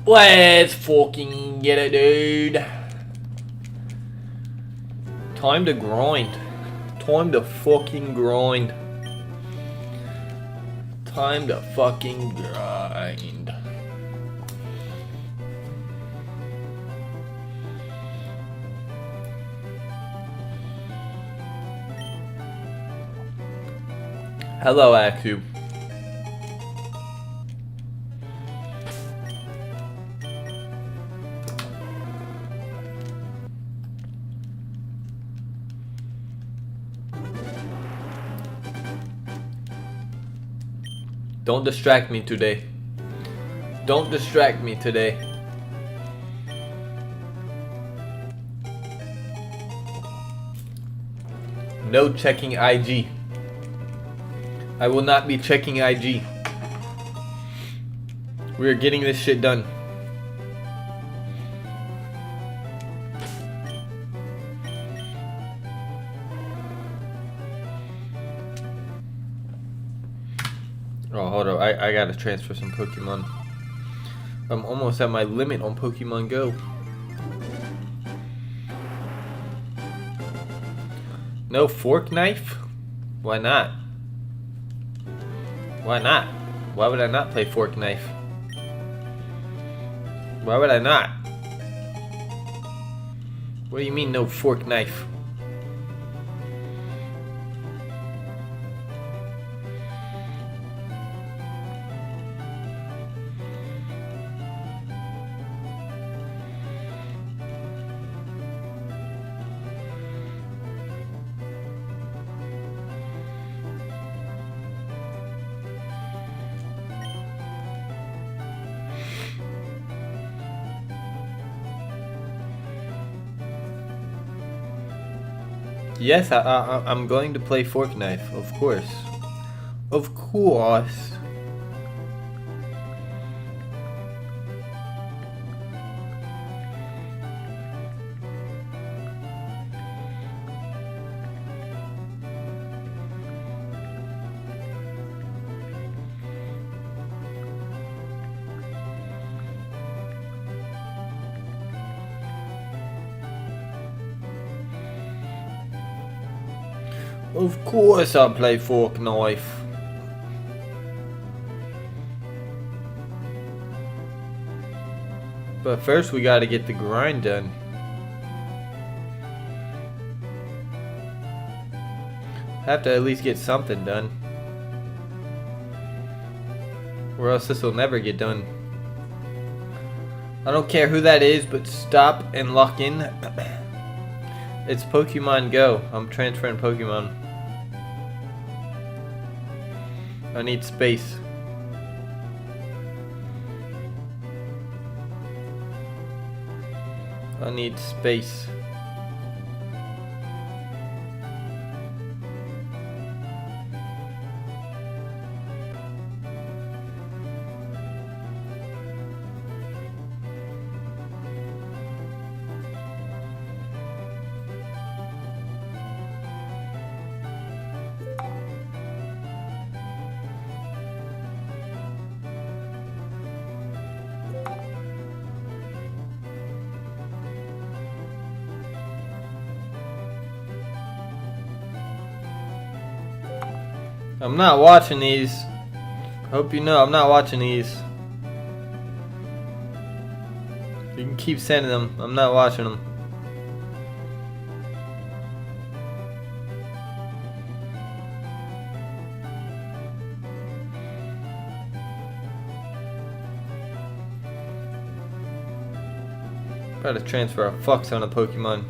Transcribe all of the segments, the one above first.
Let's fucking get it, dude. Time to grind. Time to fucking grind. Time to fucking grind. Hello, Aku. Don't distract me today. Don't distract me today. No checking IG. I will not be checking IG. We are getting this shit done. Oh, hold on. I gotta transfer some Pokemon. I'm almost at my limit on Pokemon Go. No fork knife? Why not? Why not? Why would I not play fork knife? Why would I not? What do you mean no fork knife? Yes, I'm going to play fork knife, of course. Of course. Of course I'll play fork knife. But first we gotta get the grind done. Have to at least get something done. Or else this will never get done. I don't care who that is, but stop and lock in. It's Pokemon Go. I'm transferring Pokemon. I need space. I need space. I'm not watching these. Hope you know I'm not watching these. You can keep sending them. I'm not watching them. Try to transfer a fuck ton of Pokemon.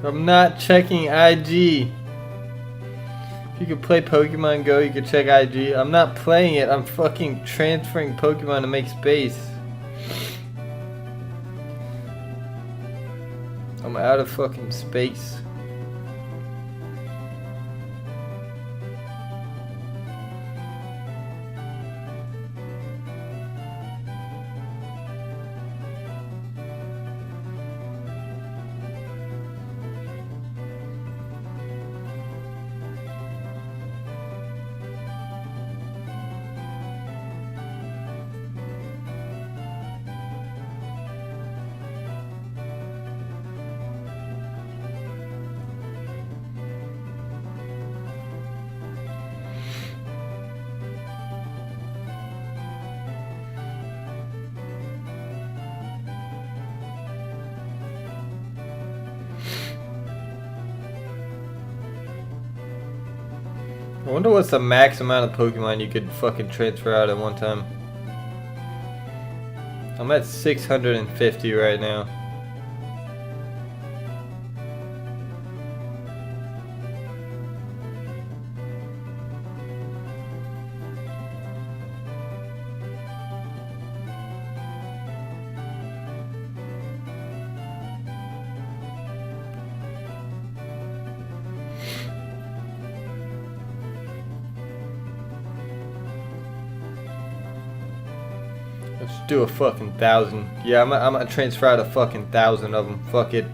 I'm not checking IG. If you could play Pokemon Go, you could check IG. I'm not playing it. I'm fucking transferring Pokemon to make space. I'm out of fucking space. I wonder what's the max amount of Pokemon you could fucking transfer out at one time. I'm at 650 right now. Let's do a fucking 1,000. Yeah, I'm gonna transfer out a fucking 1,000 of them. Fuck it.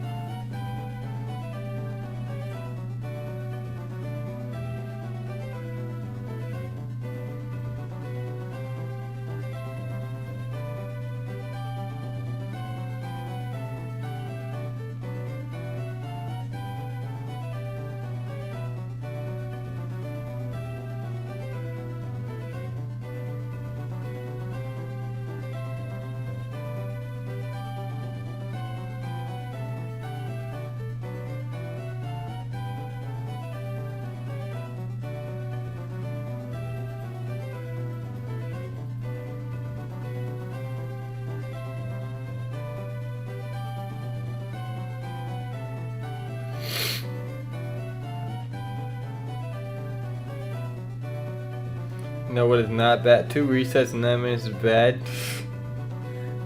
No, what is not bad? 2 resets in 9 minutes is bad.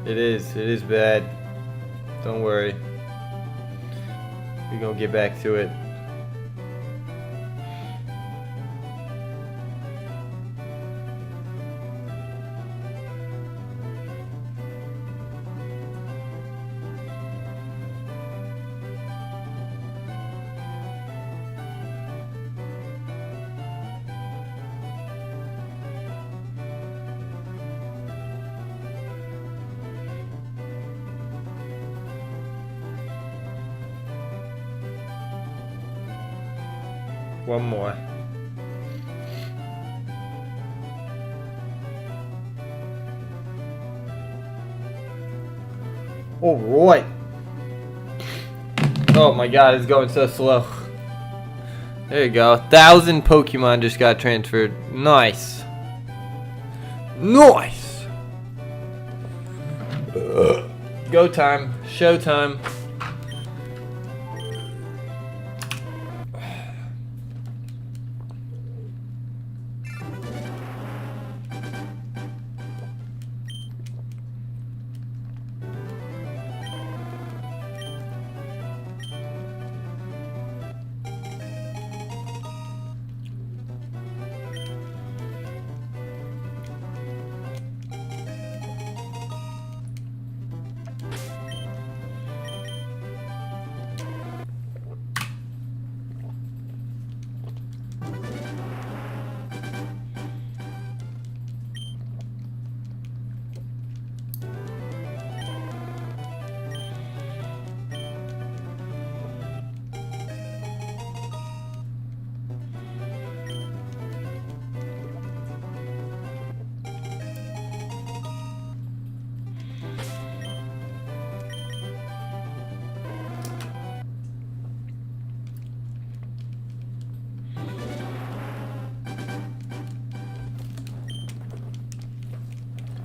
It is bad. Don't worry. We're gonna get back to it. One more. All right. Oh my god, it's going so slow. There you go. 1,000 Pokemon just got transferred. Nice. Nice. Go time. Show time.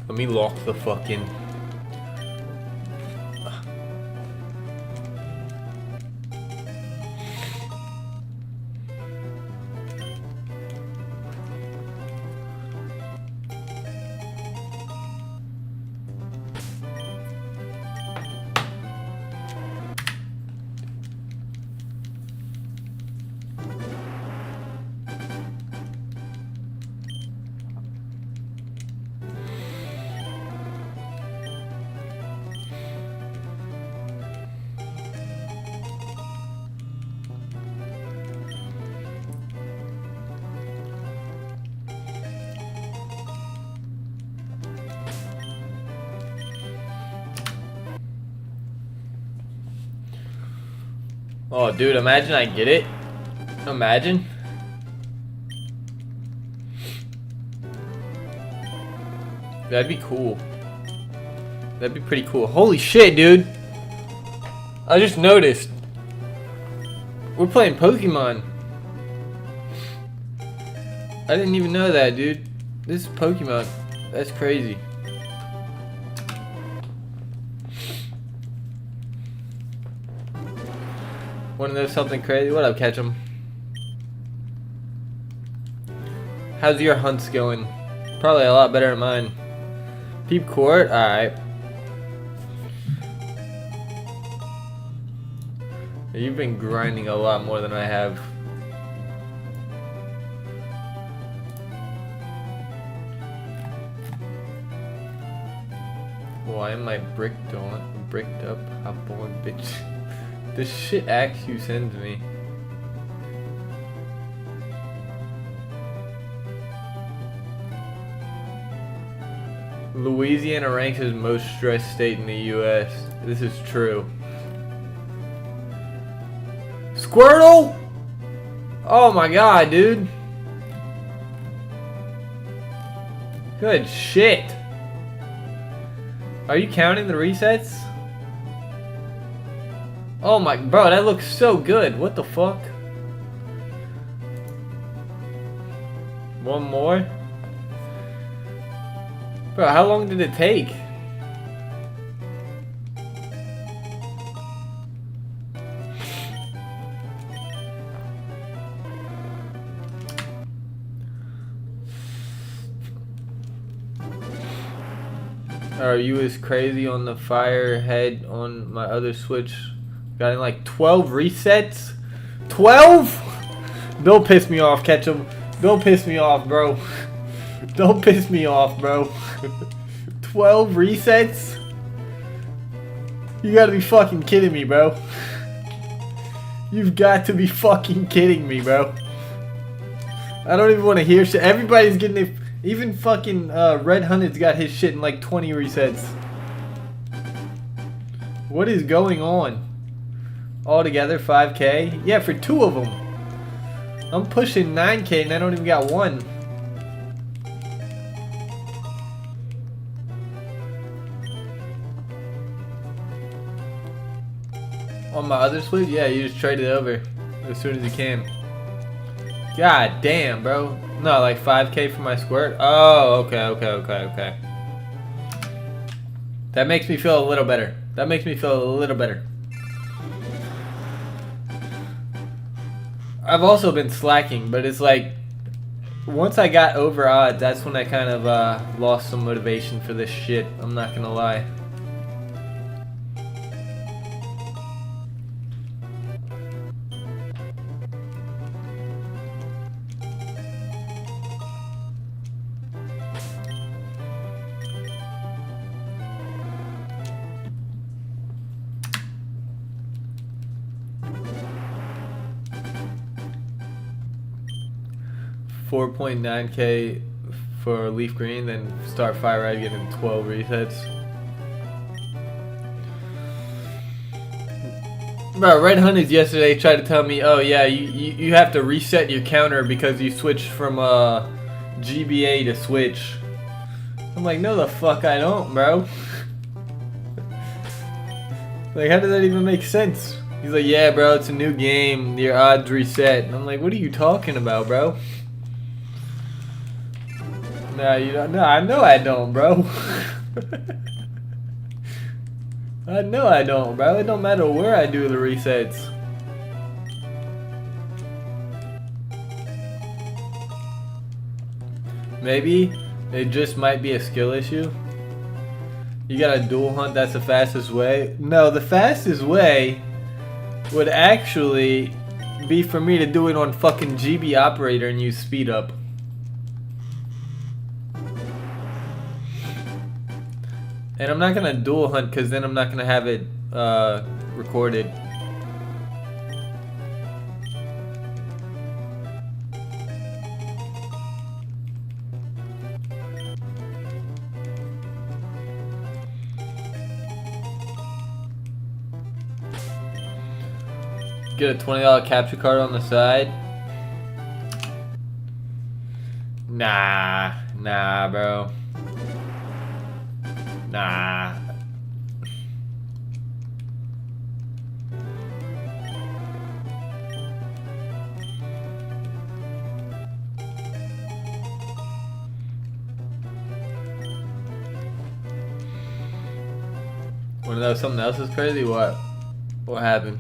Let me lock the fucking... Oh, dude, imagine I get it. Imagine. That'd be cool. That'd be pretty cool. Holy shit, dude. I just noticed. We're playing Pokemon. I didn't even know that, dude. This is Pokemon. That's crazy. Wanna know something crazy? What up, Ketchum? How's your hunts going? Probably a lot better than mine. Peep Court? Alright. You've been grinding a lot more than I have. Why am I bricked up? Hop on, bitch. This shit actually sends me. Louisiana ranks as most stressed state in the U.S. This is true. Squirtle! Oh my god, dude. Good shit. Are you counting the resets? Oh my, bro, that looks so good. What the fuck? One more? Bro, how long did it take? Are you as crazy on the FireRed on my other Switch? Got in like 12 resets? 12? Don't piss me off, Ketchum. Don't piss me off, bro. Don't piss me off, bro. 12 resets? You gotta be fucking kidding me, bro. You've got to be fucking kidding me, bro. I don't even want to hear shit. Everybody's getting it. Even fucking Red Hunted's got his shit in like 20 resets. What is going on? Altogether 5K? Yeah, for 2 of them. I'm pushing 9K and I don't even got one. On my other Switch? Yeah, you just trade it over as soon as you can. God damn, bro. No, like 5K for my squirt? Oh, okay. That makes me feel a little better. That makes me feel a little better. I've also been slacking, but it's like once I got over odds, that's when I kind of lost some motivation for this shit. I'm not gonna lie. $4.9K for Leaf Green, then start FireRed getting 12 resets. Bro, Red Hunters yesterday tried to tell me, oh yeah, you have to reset your counter because you switched from GBA to Switch. I'm like, no the fuck I don't, bro. Like, how does that even make sense? He's like, yeah bro, it's a new game, your odds reset. And I'm like, what are you talking about, bro? Nah, you don't. No, I know I don't, bro. I know I don't, bro. It don't matter where I do the resets. Maybe it just might be a skill issue. You gotta dual hunt. That's the fastest way. No, the fastest way would actually be for me to do it on fucking GB operator and use speed up. And I'm not gonna dual hunt because then I'm not gonna have it recorded. Get a $20 capture card on the side. Nah, bro. Nah. Wanna know something else is crazy? What? What happened?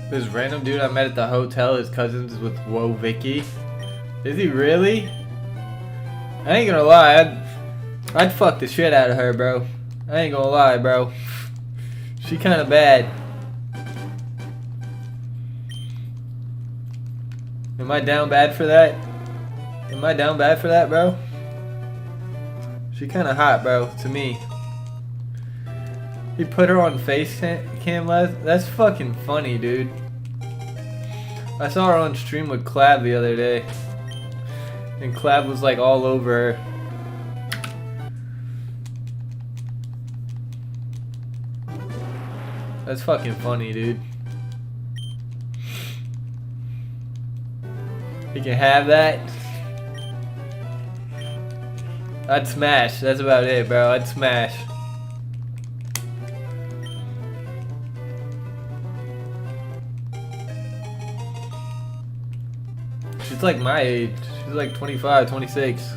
This random dude I met at the hotel, his cousin's with Whoa Vicky. Is he really? I ain't gonna lie, I'd fuck the shit out of her, bro. I ain't gonna lie, bro. She kinda bad. Am I down bad for that? Am I down bad for that, bro? She kinda hot, bro, to me. He put her on face cam last. That's fucking funny, dude. I saw her on stream with Clav the other day, and Clav was like all over her. That's fucking funny, dude. You can have that. I'd smash. That's about it, bro. I'd smash. She's like my age. She's like 25, 26.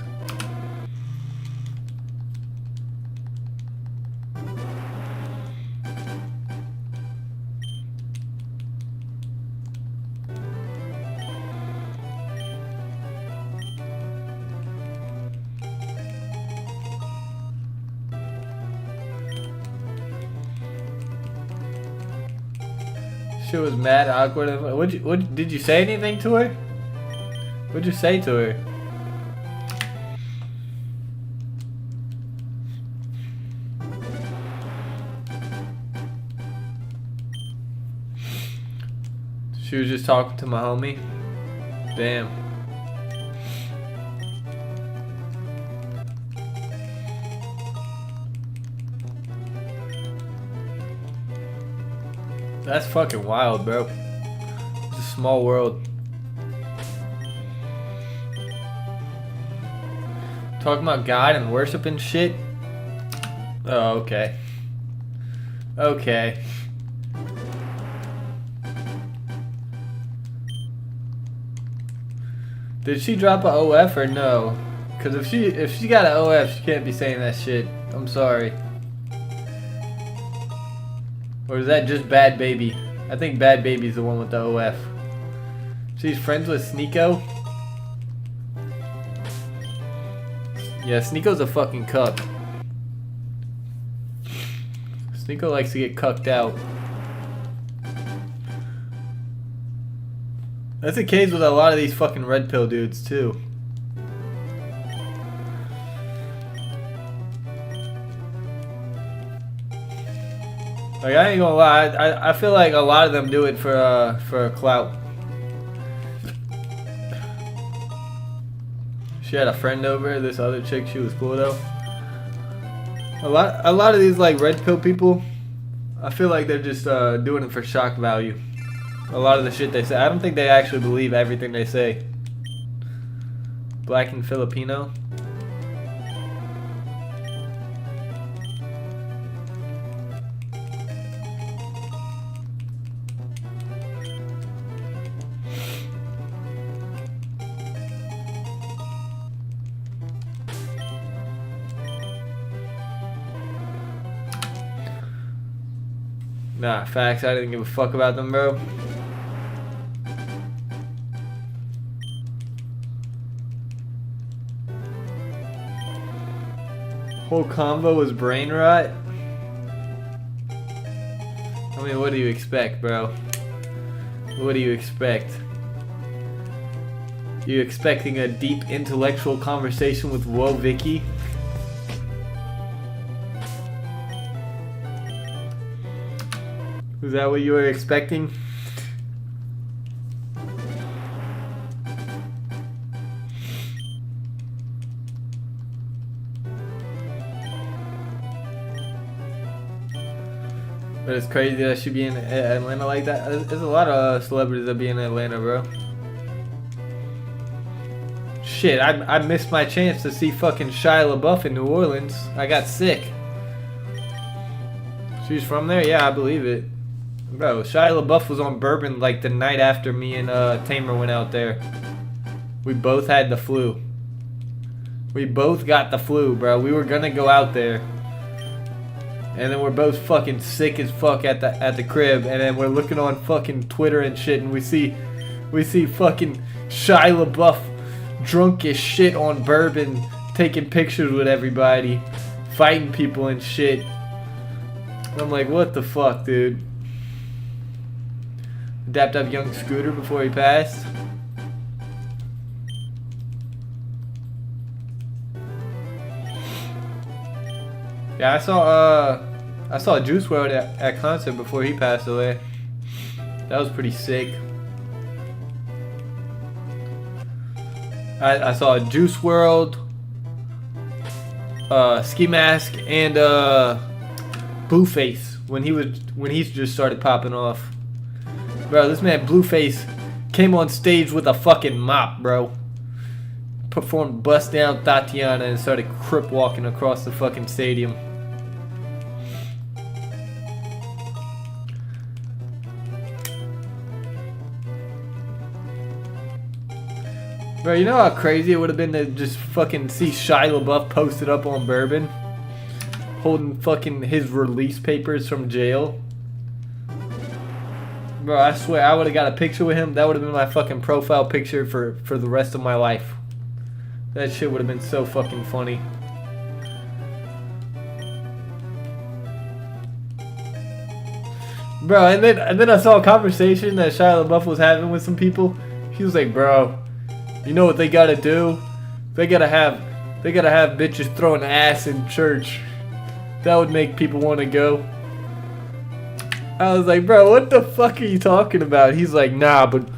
She was mad, awkward. What did you say anything to her? What'd you say to her? She was just talking to my homie. Damn. That's fucking wild, bro. It's a small world. Talking about God and worship and shit? Oh, okay. Okay. Did she drop a OF or no? Cause if she got an OF, she can't be saying that shit. I'm sorry. Or is that just Bad Baby? I think Bad Baby's the one with the OF. She's friends with Sneeko? Yeah, Sneeko's a fucking cuck. Sneeko likes to get cucked out. That's the case with a lot of these fucking red pill dudes too. Like, I ain't gonna lie, I feel like a lot of them do it for a clout. She had a friend over, this other chick, she was cool though. A lot of these like red pill people, I feel like they're just doing it for shock value. A lot of the shit they say, I don't think they actually believe everything they say. Black and Filipino. Nah, facts, I didn't give a fuck about them, bro. Whole convo was brain rot. I mean, what do you expect, bro? What do you expect? You expecting a deep intellectual conversation with Whoa Vicky? Was that what you were expecting? But it's crazy that I should be in Atlanta like that. There's a lot of celebrities that be in Atlanta, bro. Shit, I missed my chance to see fucking Shia LaBeouf in New Orleans. I got sick. She's from there? Yeah, I believe it. Bro, Shia LaBeouf was on Bourbon like the night after me and Tamer went out there. We both had the flu. We both got the flu, bro. We were gonna go out there. And then we're both fucking sick as fuck at the crib, and then we're looking on fucking Twitter and shit, and we see fucking Shia LaBeouf drunk as shit on Bourbon, taking pictures with everybody, fighting people and shit. And I'm like, what the fuck, dude? Dapped up young Scooter before he passed. Yeah, I saw Juice WRLD at concert before he passed away. That was pretty sick. I saw Juice WRLD, Ski Mask, and Blueface when he just started popping off. Bro, this man Blueface came on stage with a fucking mop, bro. Performed Bust Down Tatiana and started crip walking across the fucking stadium. Bro, you know how crazy it would have been to just fucking see Shia LaBeouf posted up on Bourbon? Holding fucking his release papers from jail? Bro, I swear I would have got a picture with him. That would have been my fucking profile picture for the rest of my life. That shit would have been so fucking funny. Bro, and then I saw a conversation that Shia LaBeouf was having with some people. He was like, bro, you know what they gotta do? They gotta have bitches throwing ass in church. That would make people want to go. I was like, bro, what the fuck are you talking about? He's like, nah, but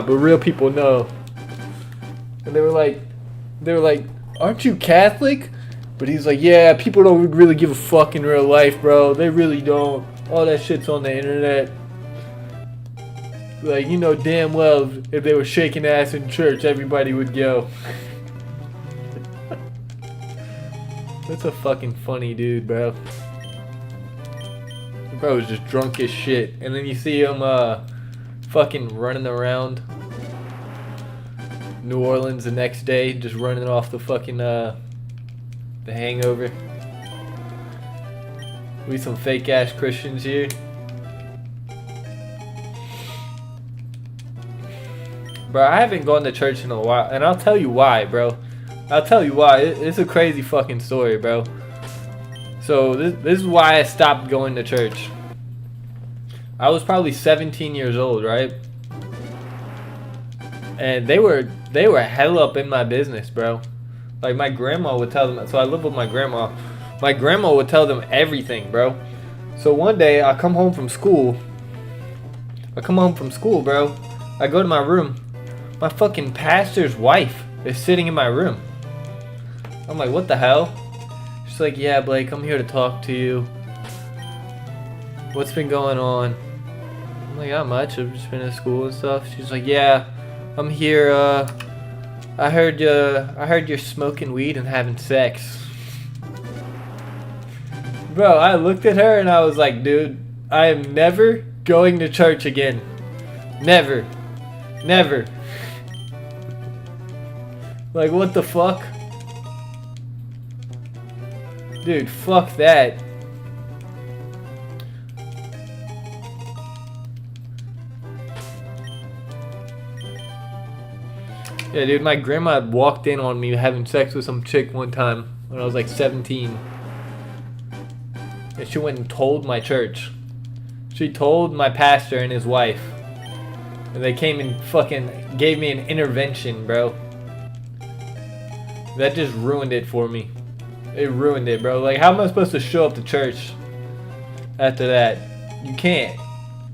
real people know. And they were like, aren't you Catholic? But he's like, yeah, people don't really give a fuck in real life, bro. They really don't. All that shit's on the internet. Like, you know damn well if they were shaking ass in church, everybody would go. That's a fucking funny dude, bro. Bro was just drunk as shit. And then you see him fucking running around New Orleans the next day, just running off the fucking the hangover. We some fake ass Christians here. Bro, I haven't gone to church in a while, and I'll tell you why, bro. I'll tell you why. It's a crazy fucking story, bro. So this is why I stopped going to church. I was probably 17 years old, right? And they were hell up in my business, bro. Like my grandma would tell them. So I live with my grandma. My grandma would tell them everything, bro. So one day I come home from school. Bro. I go to my room. My fucking pastor's wife is sitting in my room. I'm like, what the hell? She's like, yeah, Blake, I'm here to talk to you. What's been going on? I'm like, not much. I've just been at school and stuff. She's like, yeah, I'm here. I heard you're smoking weed and having sex. Bro, I looked at her and I was like, dude, I am never going to church again. Never. Never. Like, what the fuck? Dude, fuck that. Yeah, dude, my grandma walked in on me having sex with some chick one time when I was like 17. And she went and told my church. She told my pastor and his wife. And they came and fucking gave me an intervention, bro. That just ruined it for me. It ruined it, bro. Like, how am I supposed to show up to church after that? You can't.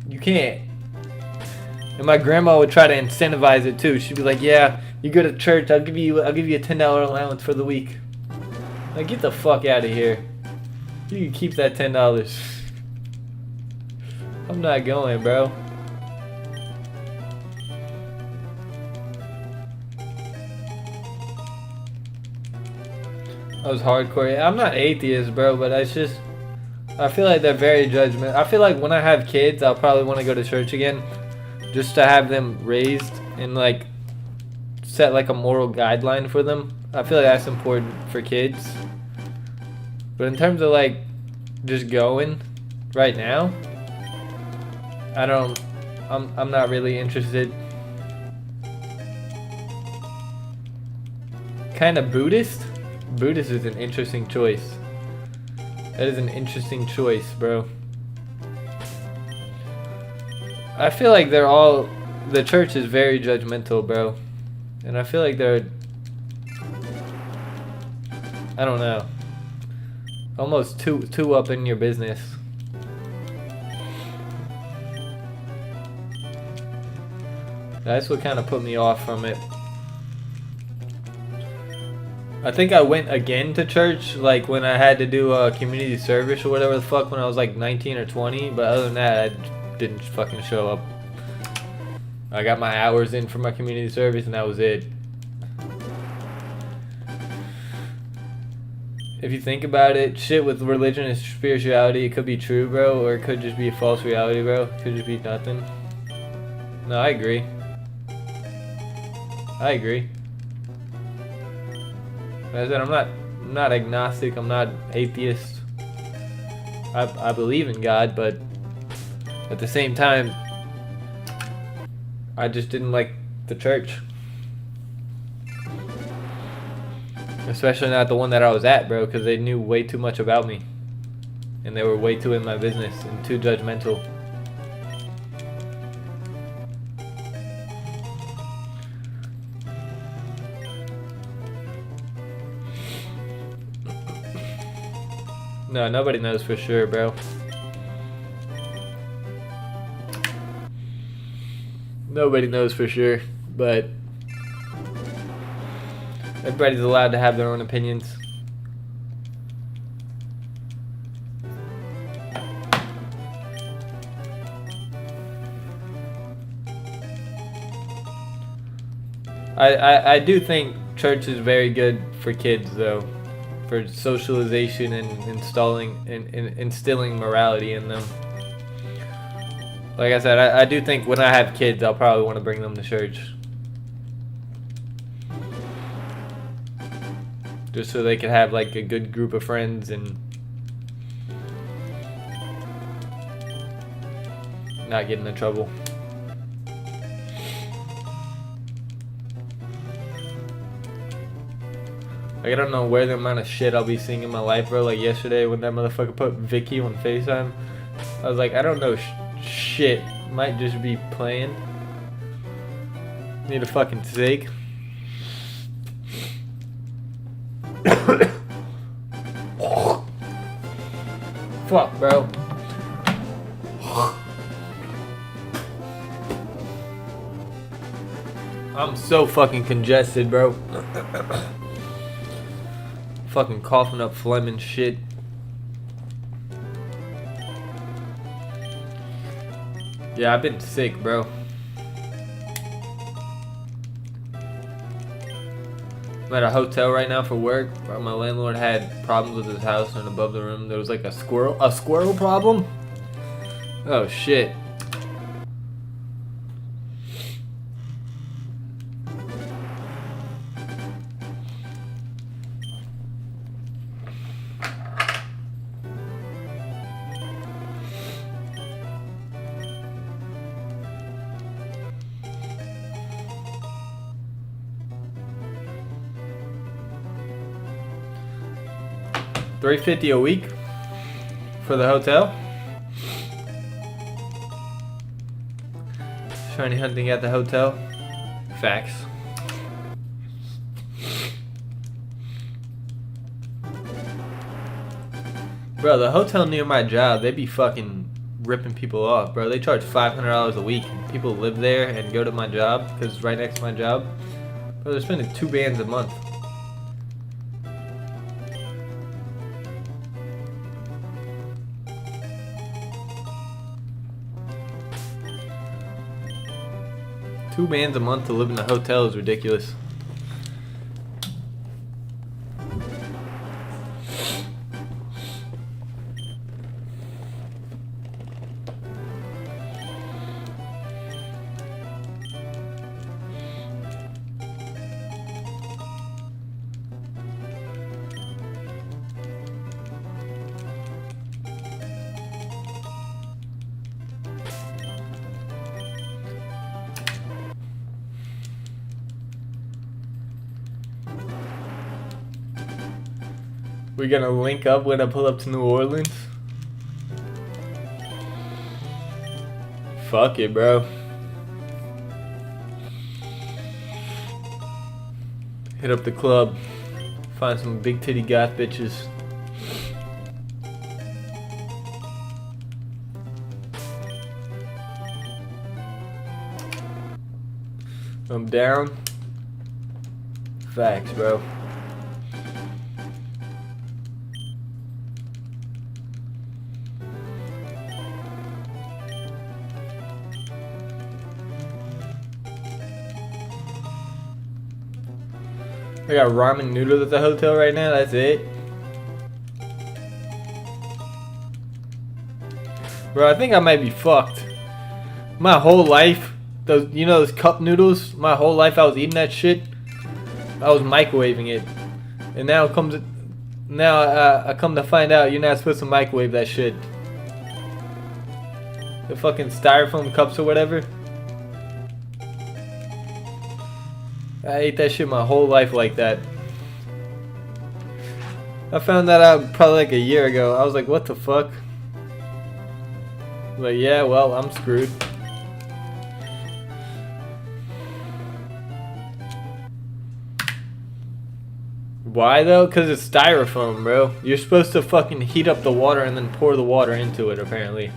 You can't. And my grandma would try to incentivize it too. She'd be like, "Yeah, you go to church. I'll give you a $10 allowance for the week." Like, get the fuck out of here. You can keep that $10. I'm not going, bro. I was hardcore. I'm not atheist, bro, but it's just, I feel like they're very judgmental. I feel like when I have kids, I'll probably want to go to church again, just to have them raised and like set like a moral guideline for them. I feel like that's important for kids. But in terms of like just going right now, I'm not really interested. Kind of Buddhist? Buddhist is an interesting choice. That is an interesting choice, bro. I feel like the church is very judgmental, bro. And I feel like they're, I don't know, almost too up in your business. That's what kind of put me off from it. I think I went again to church, like when I had to do a community service or whatever the fuck when I was like 19 or 20, but other than that, I didn't fucking show up. I got my hours in for my community service and that was it. If you think about it, shit with religion and spirituality, it could be true, bro, or it could just be a false reality, bro. It could just be nothing. No, I agree. I agree. As I said, I'm not agnostic, I'm not atheist. I believe in God, but at the same time, I just didn't like the church. Especially not the one that I was at, bro, because they knew way too much about me. And they were way too in my business and too judgmental. No, nobody knows for sure, bro. Nobody knows for sure, but everybody's allowed to have their own opinions. I do think church is very good for kids, though. For socialization and instilling morality in them. Like I said, I do think when I have kids, I'll probably want to bring them to church. Just so they can have like a good group of friends and not get into trouble. Like, I don't know where the amount of shit I'll be seeing in my life, bro. Like yesterday when that motherfucker put Vicky on FaceTime, I was like, I don't know shit. Might just be playing. Need a fucking steak. Fuck, bro. I'm so fucking congested, bro. Fucking coughing up phlegm and shit. Yeah, I've been sick, bro. I'm at a hotel right now for work. My landlord had problems with his house, and above the room there was like a squirrel problem? Oh shit. $350 a week for the hotel. Shiny hunting at the hotel. Facts. Bro, the hotel near my job, they be fucking ripping people off, bro. They charge $500 a week. People live there and go to my job because it's right next to my job. Bro, they're spending 2 bands a month. $2 a month to live in a hotel is ridiculous. We're gonna link up when I pull up to New Orleans. Fuck it, bro. Hit up the club. Find some big titty goth bitches. I'm down. Facts, bro. I got ramen noodles at the hotel right now, that's it. Bro, I think I might be fucked. My whole life, those, you know those cup noodles? My whole life I was eating that shit. I was microwaving it. And now I come to find out you're not supposed to microwave that shit. The fucking styrofoam cups or whatever. I ate that shit my whole life like that. I found that out probably like a year ago. I was like, what the fuck? Like, yeah, well, I'm screwed. Why though? Because it's styrofoam, bro. You're supposed to fucking heat up the water and then pour the water into it, apparently.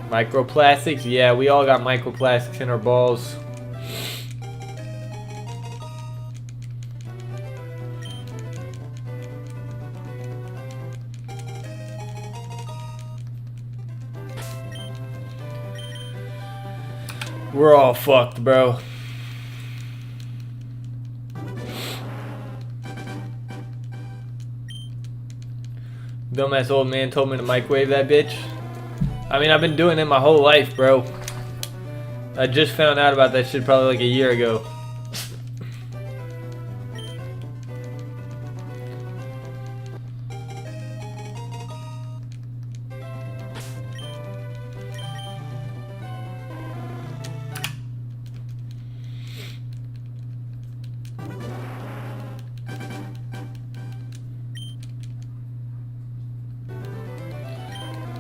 Microplastics? Yeah, we all got microplastics in our balls. We're all fucked, bro. Dumbass old man told me to microwave that bitch. I mean, I've been doing it my whole life, bro. I just found out about that shit probably like a year ago.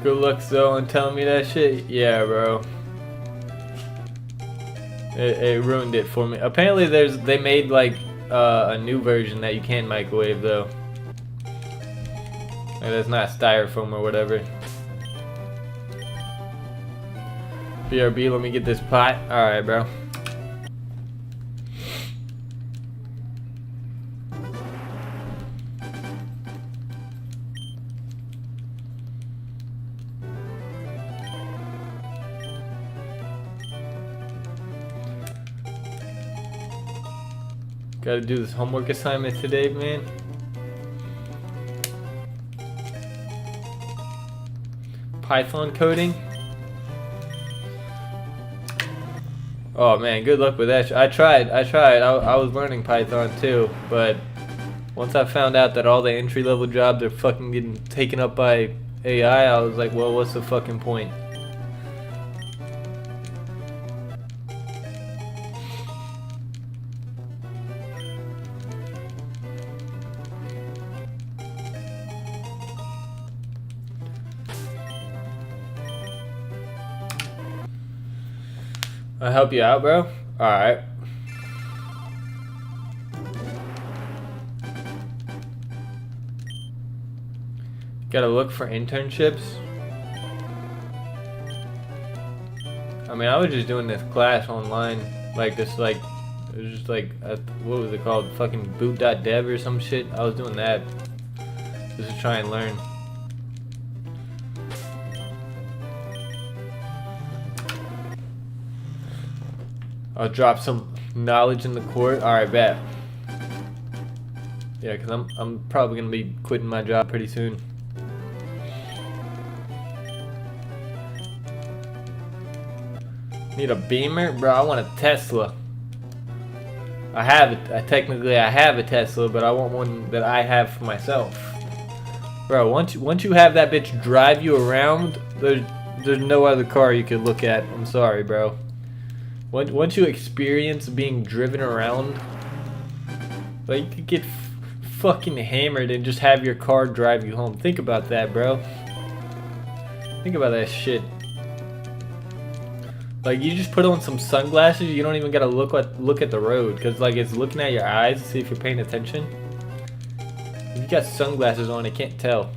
Good luck, Zoe, and telling me that shit. Yeah, bro. It ruined it for me. Apparently, they made like a new version that you can microwave though. And it's not styrofoam or whatever. BRB, let me get this pot. All right, bro. Gotta do this homework assignment today, man. Python coding. Oh man, good luck with that. I tried. I was learning Python too, but once I found out that all the entry-level jobs are fucking getting taken up by AI, I was like, well, what's the fucking point? I'll help you out, bro. Alright. Gotta look for internships. I mean, I was just doing this class online. Like this, like, it was just like, what was it called? Fucking boot.dev or some shit. I was doing that. Just to try and learn. I'll drop some knowledge in the court. Alright, bet. Yeah, because I'm probably going to be quitting my job pretty soon. Need a Beamer? Bro, I want a Tesla. I have it. Technically, I have a Tesla, but I want one that I have for myself. Bro, once you have that bitch drive you around, there's no other car you can look at. I'm sorry, bro. Once you experience being driven around, like, you could get fucking hammered and just have your car drive you home. Think about that, bro. Think about that shit. Like, you just put on some sunglasses, you don't even gotta look at the road, cause like it's looking at your eyes to see if you're paying attention. If you got sunglasses on, it can't tell.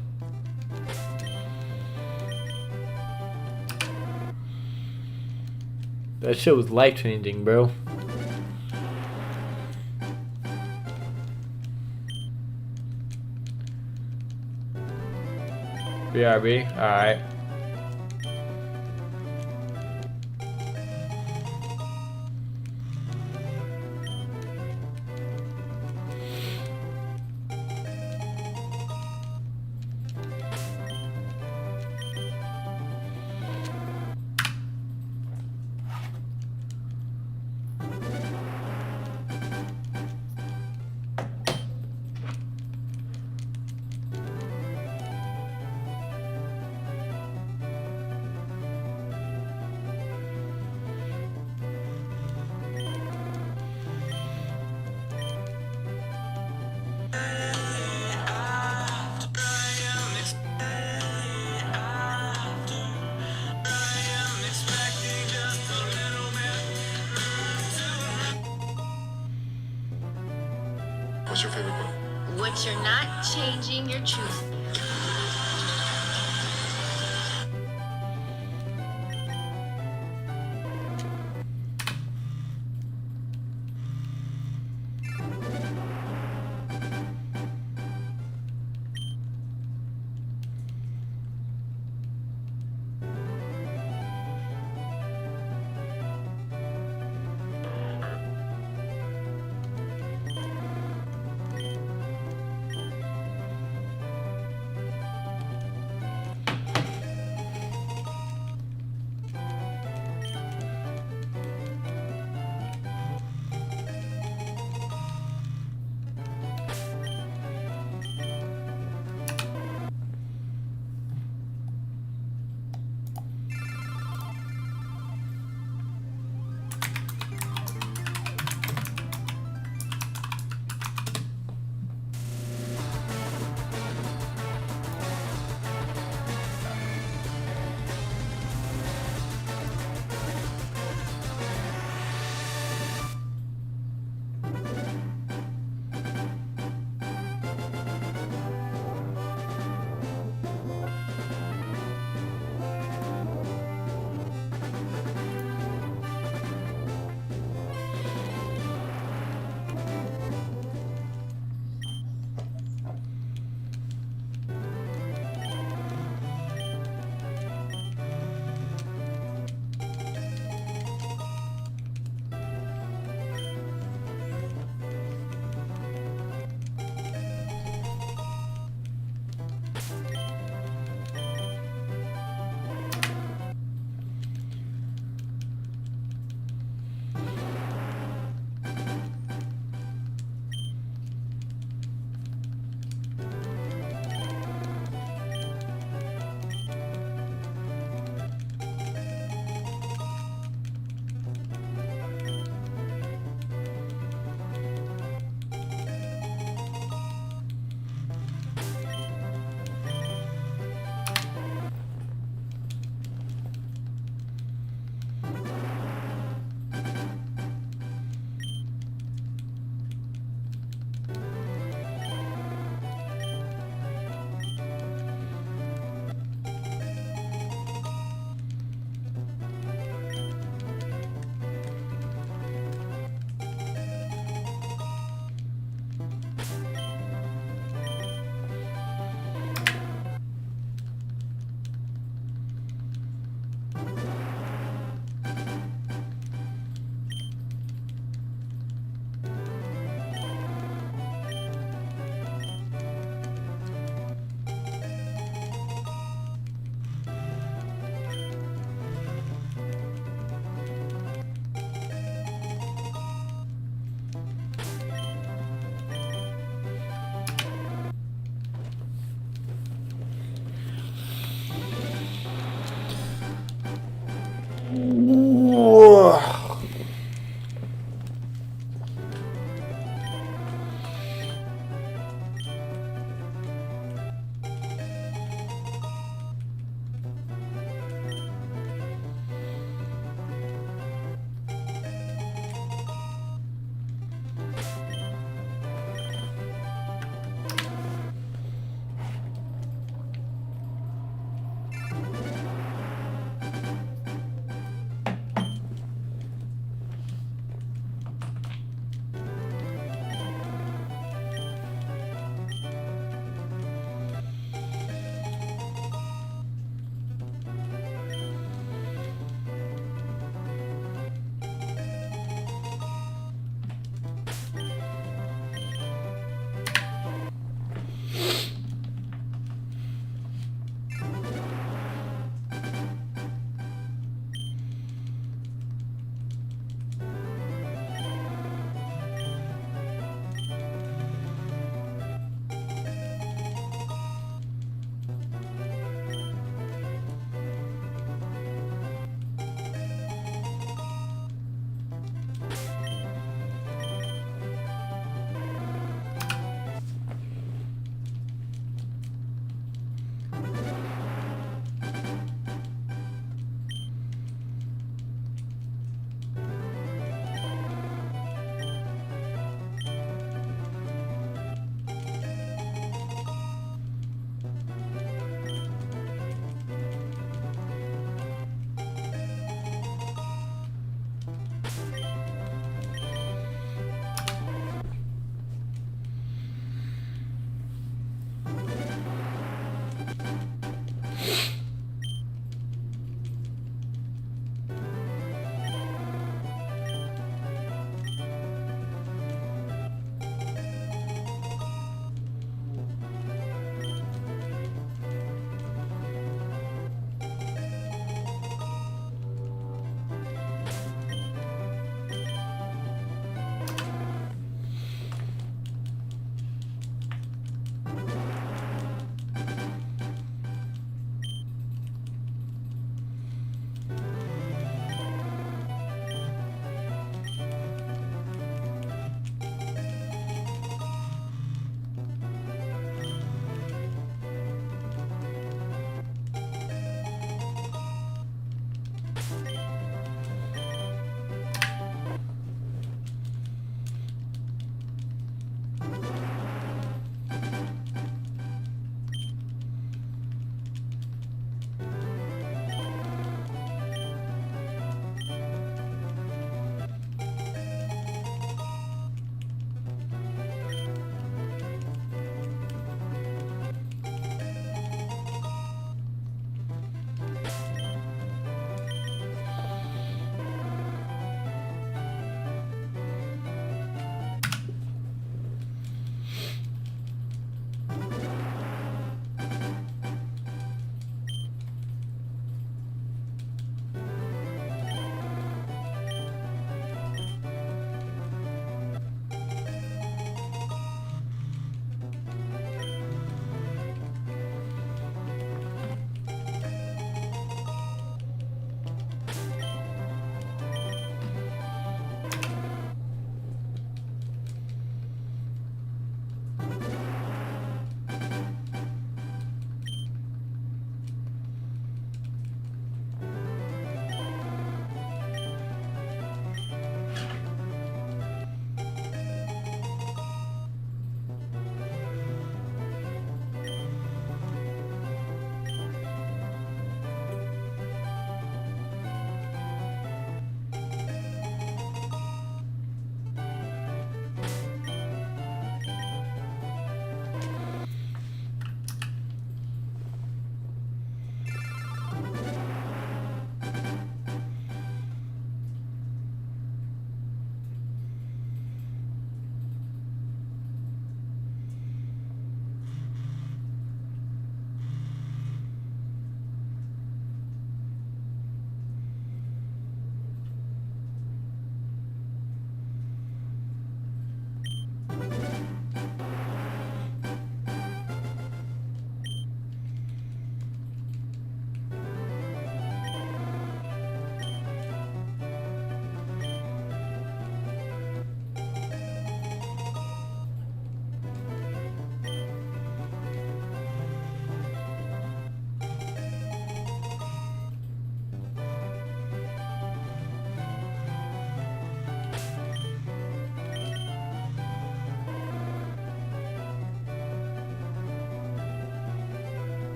That shit was life changing, bro. BRB, alright. What's your favorite book? What you're not changing your truth.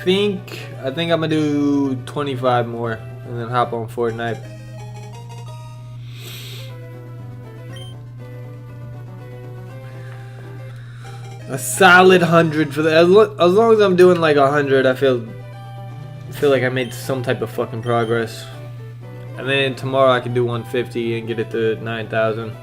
I think I'm gonna do 25 more and then hop on Fortnite. A solid 100 for the as long as I'm doing like 100, I feel like I made some type of fucking progress. And then tomorrow I can do 150 and get it to 9,000.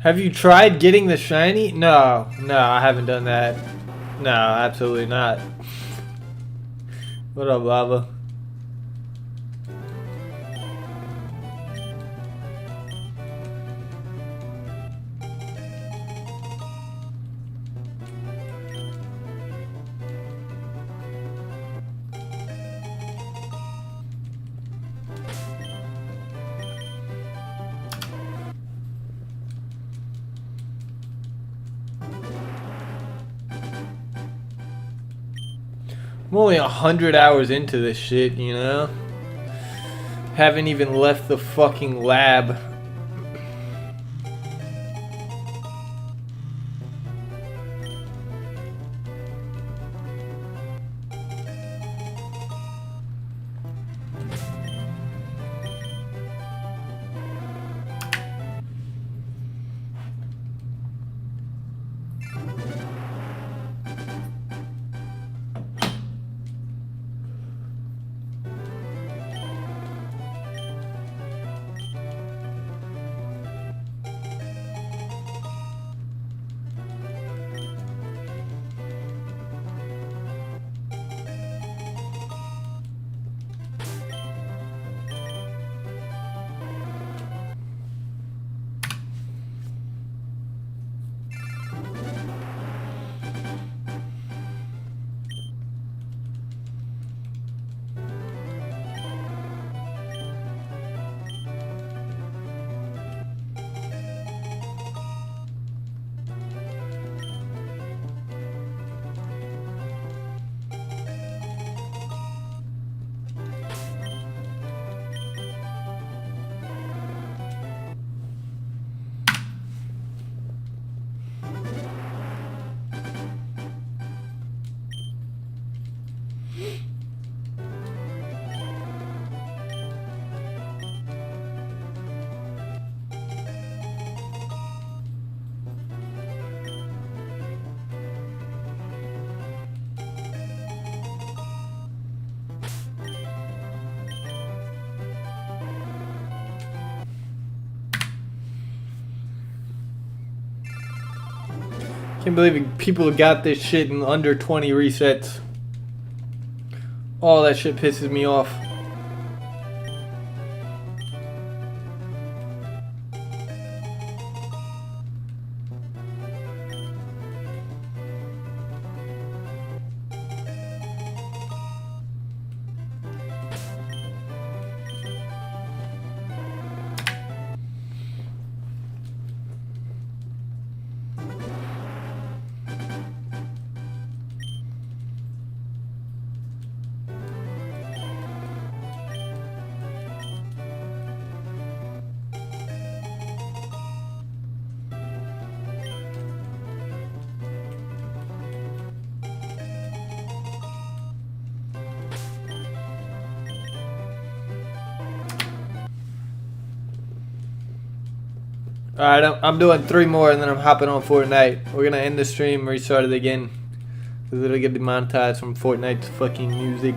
Have you tried getting the shiny? No, I haven't done that. No, absolutely not. What up, Lava? I'm only 100 hours into this shit, you know? Haven't even left the fucking lab. Can't believe people got this shit in under 20 resets. All that shit pisses me off. Alright, I'm doing 3 more and then I'm hopping on Fortnite. We're gonna end the stream, restart it again. Because it'll get demonetized from Fortnite's fucking music.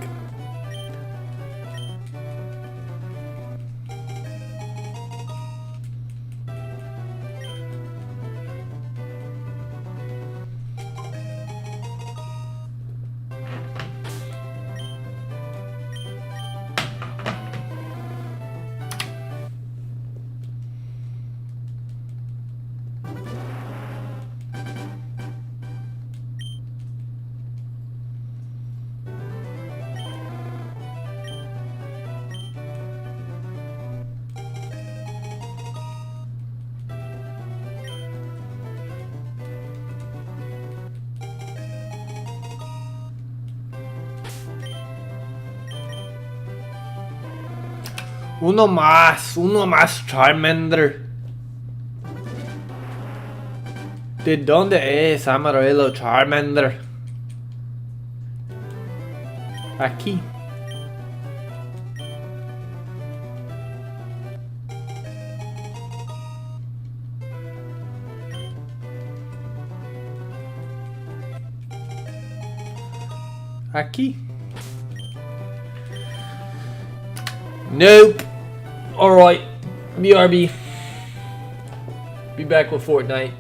Uno más, Charmander. ¿De dónde es Amarillo Charmander? Aquí. Aquí. Nope. Alright. BRB. Be back with Fortnite.